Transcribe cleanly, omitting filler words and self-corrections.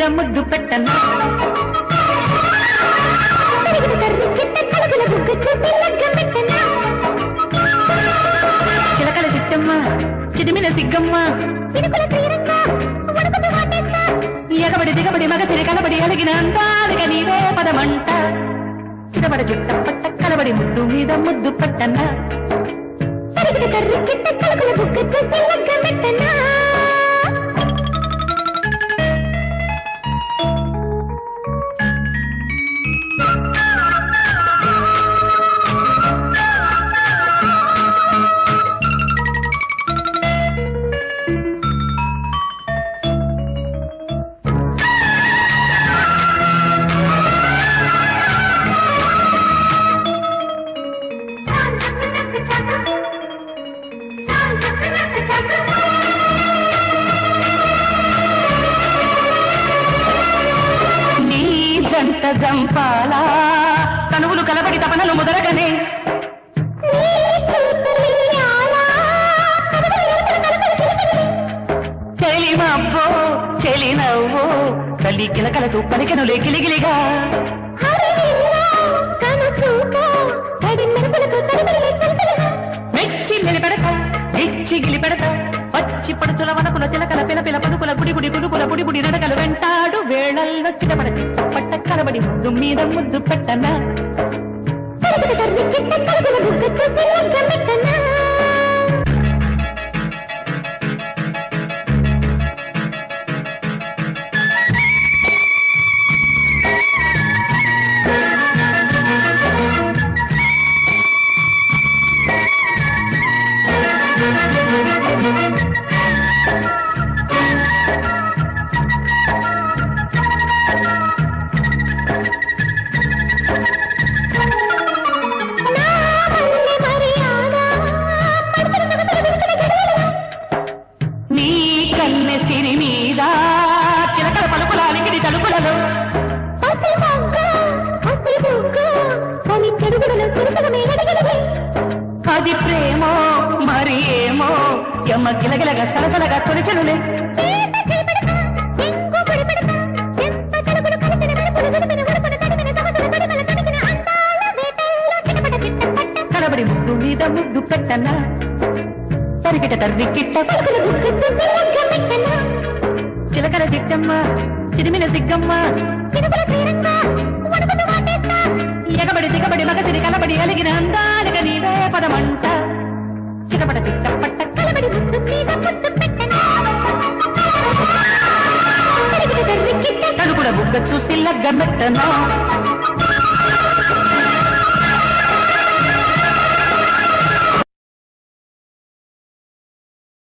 మీద ముద్దు పెట్టనా చిలకల చిట్టమ్మ చిదిమిన సిగ్గమ్మ ఎగబడి దిగబడి మగసిరి కలబడి అలిగిన అందాలిక నీవే పదమంట చిటబడి చుట్ట పట్ట కలబడి ముద్దు మీద ముద్దు పెట్టనా జంపాలా తనువులు కలబడి తపనలు ముదరగనే చెలిమబ్బో చెలినవ్వో తల్లి కిలకలతో పలికెనులే కిలిగిలిగా మెచ్చి నిలబెడత ఇచ్చి గిలిపెడత పచ్చి పడుతుల వనకుల చిలకల పిలపిల పడుకుల గుడి గుడి గుడుకుల బుడి బుడి నడకలు వెంటాడు వేళల్లో చిటపడతి పట్ట కలబడి ముద్దు మీద ముద్దు పెట్టనా సిరి మీద చిలకల పలుకుల అలికిడి తలుపులలో అది ప్రేమో మరి ఏమో యమ్మ గిలగిలగా సలసలగా తొలిచెలులే కలబడి ముద్దు మీద ముద్దు పెట్టనా తరిగిట తర్రికిట్ట చిలకల చిట్టమ్మ చిరిమిన సిగ్గమ్మ ఎగబడి దిగబడి మగసిరి కలబడి అలిగిన అందాలిక నీవే పదమంట చిటపట తిట్ట పట్ట కలబడి తలుపుల బుగ్గ చూసి లగ్గ మెట్టనా